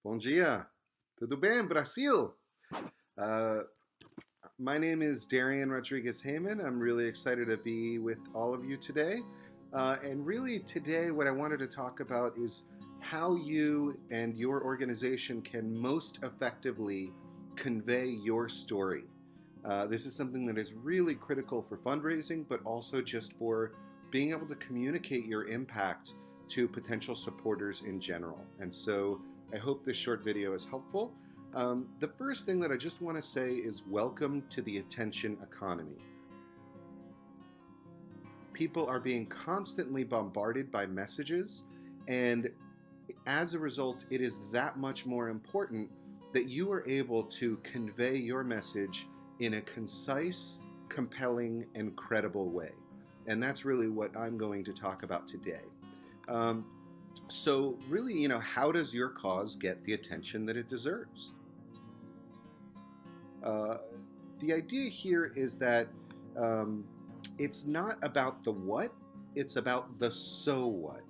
Bom dia. Tudo bem, Brasil? Uh, my name is Darian Rodriguez Heyman. I'm really excited to be with all of you today. And really, today, what I wanted to talk about is how you and your organization can most effectively convey your story. This is something that is really critical for fundraising, but also just for being able to communicate your impact to potential supporters in general. And so I hope this short video is helpful. The first thing that I just want to say is welcome to the attention economy. People are being constantly bombarded by messages, and as a result, it is that much more important that you are able to convey your message in a concise, compelling, and credible way. And that's really what I'm going to talk about today. So really, how does your cause get the attention that it deserves? The idea here is that it's not about the what, it's about the so what.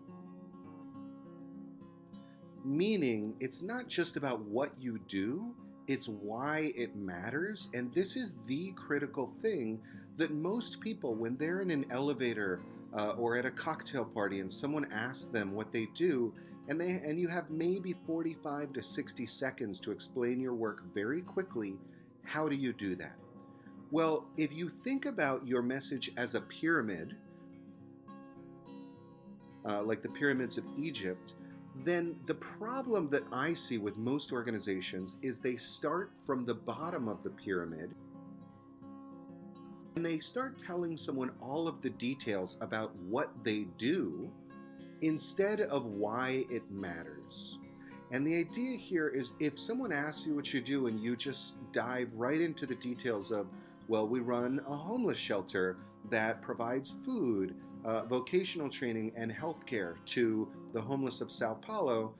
Meaning, it's not just about what you do, it's why it matters. And this is the critical thing that most people, when they're in an elevator or at a cocktail party and someone asks them what they do, and you have maybe 45 to 60 seconds to explain your work very quickly, how do you do that? Well, if you think about your message as a pyramid, like the pyramids of Egypt, then the problem that I see with most organizations is they start from the bottom of the pyramid and they start telling someone all of the details about what they do instead of why it matters. And the idea here is if someone asks you what you do and you just dive right into the details of, well, we run a homeless shelter that provides food, vocational training, and healthcare to the homeless of Sao Paulo,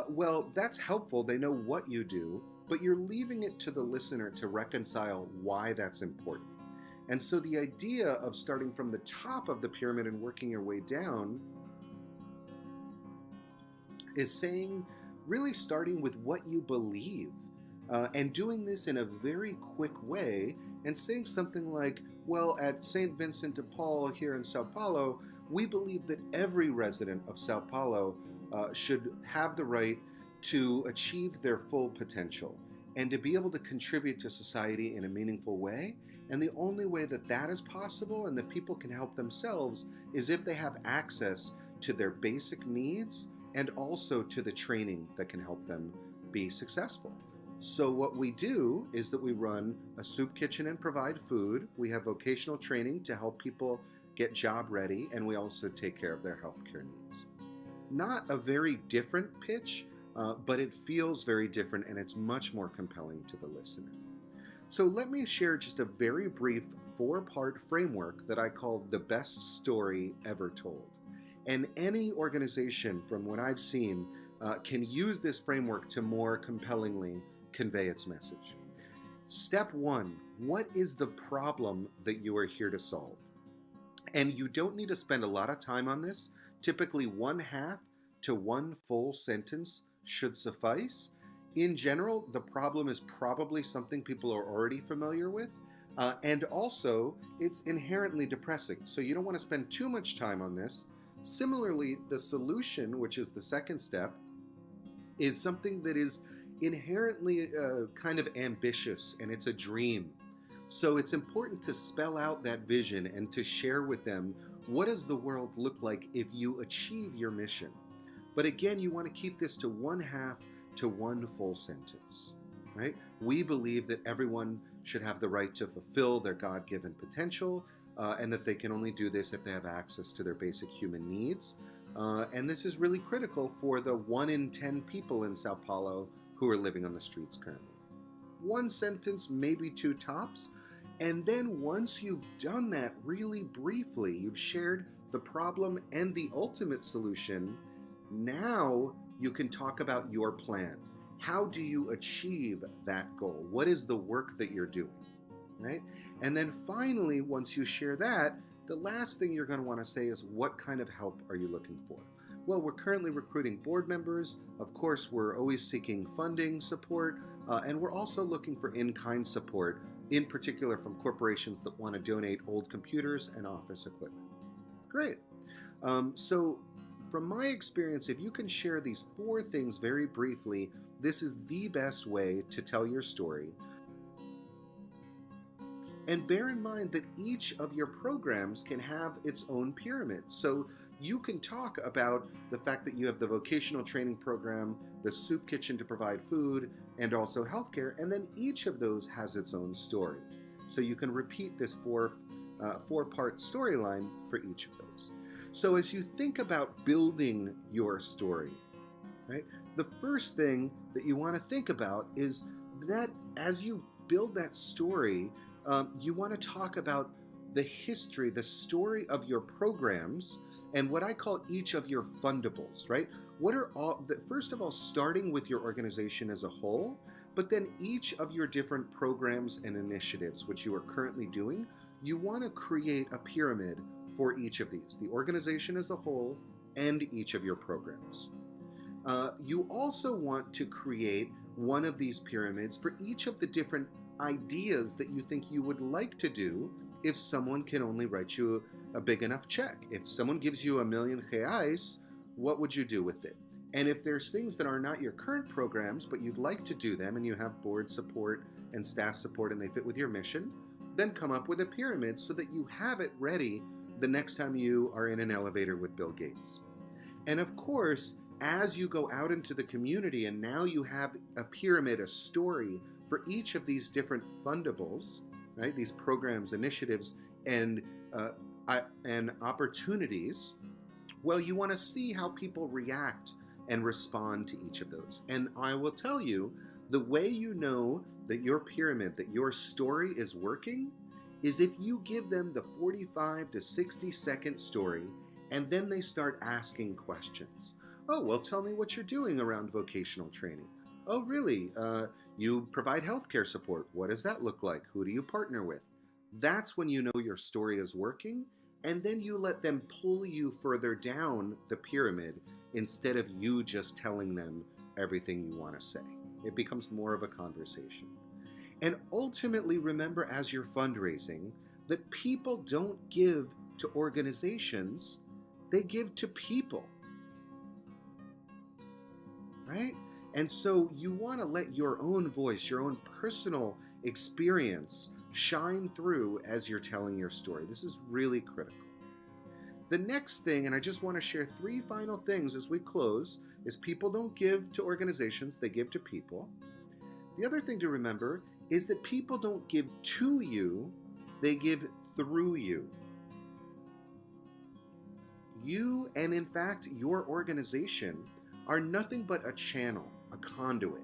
well, that's helpful. They know what you do, but you're leaving it to the listener to reconcile why that's important. And so the idea of starting from the top of the pyramid and working your way down is saying, really starting with what you believe. And doing this in a very quick way and saying something like, well, at St. Vincent de Paul here in Sao Paulo, we believe that every resident of Sao Paulo should have the right to achieve their full potential and to be able to contribute to society in a meaningful way. And the only way that that is possible and that people can help themselves is if they have access to their basic needs and also to the training that can help them be successful. So what we do is that we run a soup kitchen and provide food. We have vocational training to help people get job ready, and we also take care of their healthcare needs. Not a very different pitch, but it feels very different and it's much more compelling to the listener. So let me share just a very brief 4-part framework that I call the best story ever told. And any organization, from what I've seen, can use this framework to more compellingly convey its message. Step 1, what is the problem that you are here to solve? And you don't need to spend a lot of time on this. Typically 1/2 to 1 full sentence should suffice. In general, the problem is probably something people are already familiar with. And also, it's inherently depressing. So you don't want to spend too much time on this. Similarly, the solution, which is the second step, is something that is inherently kind of ambitious, and it's a dream. So it's important to spell out that vision and to share with them what does the world look like if you achieve your mission. But again, you want to keep this to 1/2 to 1 full sentence, right? We believe that everyone should have the right to fulfill their God-given potential, and that they can only do this if they have access to their basic human needs. And this is really critical for the 1 in 10 people in Sao Paulo who are living on the streets currently. 1 sentence, maybe 2 tops. And then once you've done that really briefly, you've shared the problem and the ultimate solution, now you can talk about your plan. How do you achieve that goal? What is the work that you're doing, right? And then finally, once you share that, the last thing you're going to want to say is, what kind of help are you looking for? Well, we're currently recruiting board members. Of course, we're always seeking funding support, and we're also looking for in-kind support, in particular from corporations that want to donate old computers and office equipment. Great. So from my experience, if you can share these 4 things very briefly, this is the best way to tell your story. And bear in mind that each of your programs can have its own pyramid. So you can talk about the fact that you have the vocational training program, the soup kitchen to provide food, and also healthcare, and then each of those has its own story. So you can repeat this four-part storyline for each of those. So as you think about building your story, right, the first thing that you want to think about is that as you build that story, you want to talk about the history, the story of your programs, and what I call each of your fundables, right? What are all, first of all, starting with your organization as a whole, but then each of your different programs and initiatives, which you are currently doing, you want to create a pyramid for each of these, the organization as a whole and each of your programs. You also want to create one of these pyramids for each of the different ideas that you think you would like to do if someone can only write you a big enough check. If someone gives you $1,000,000 reais, what would you do with it? And if there's things that are not your current programs, but you'd like to do them and you have board support and staff support and they fit with your mission, then come up with a pyramid so that you have it ready the next time you are in an elevator with Bill Gates. And of course, as you go out into the community and now you have a pyramid, a story for each of these different fundables, right? These programs, initiatives, and opportunities. Well, you want to see how people react and respond to each of those. And I will tell you, the way you know that your pyramid, that your story is working, is if you give them the 45 to 60-second story, and then they start asking questions. Oh, well, tell me what you're doing around vocational training. Oh, really? You provide healthcare support. What does that look like? Who do you partner with? That's when you know your story is working, and then you let them pull you further down the pyramid instead of you just telling them everything you want to say. It becomes more of a conversation. And ultimately, remember as you're fundraising that people don't give to organizations, they give to people, right? And so you want to let your own voice, your own personal experience shine through as you're telling your story. This is really critical. The next thing, and I just want to share 3 final things as we close, is people don't give to organizations, they give to people. The other thing to remember is that people don't give to you, they give through you. You, and in fact, your organization, are nothing but a channel, a conduit.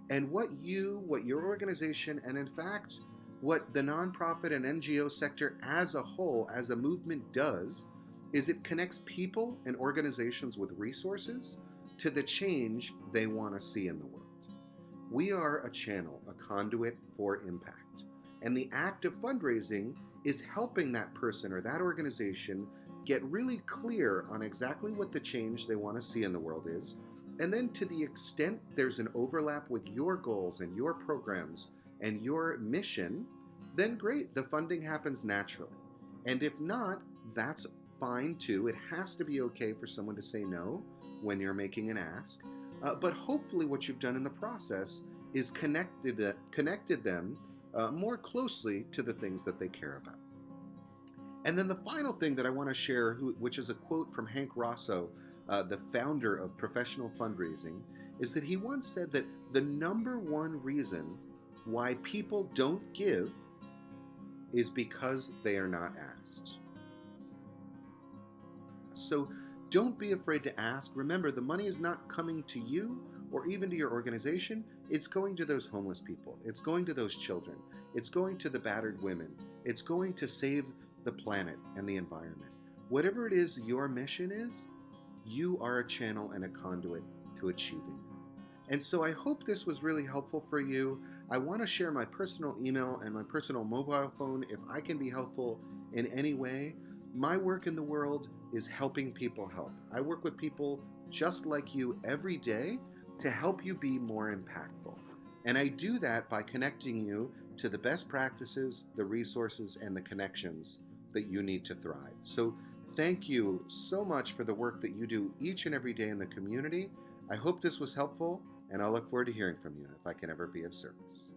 And what your organization, and in fact, what the nonprofit and NGO sector as a whole, as a movement does, is it connects people and organizations with resources to the change they want to see in the world. We are a channel, a conduit for impact. And the act of fundraising is helping that person or that organization get really clear on exactly what the change they want to see in the world is. And then to the extent there's an overlap with your goals and your programs and your mission, then great, the funding happens naturally. And if not, that's fine too. It has to be okay for someone to say no when you're making an ask. But hopefully what you've done in the process is connected them more closely to the things that they care about. And then the final thing that I want to share, which is a quote from Hank Rosso, the founder of professional fundraising, is that he once said that the number one reason why people don't give is because they are not asked. So don't be afraid to ask. Remember, the money is not coming to you or even to your organization. It's going to those homeless people. It's going to those children. It's going to the battered women. It's going to save the planet and the environment. Whatever it is your mission is, you are a channel and a conduit to achieving that. And so I hope this was really helpful for you. I want to share my personal email and my personal mobile phone if I can be helpful in any way. my work in the world is helping people help. I work with people just like you every day to help you be more impactful. And I do that by connecting you to the best practices, the resources, and the connections that you need to thrive. So thank you so much for the work that you do each and every day in the community. I hope this was helpful, and I'll look forward to hearing from you if I can ever be of service.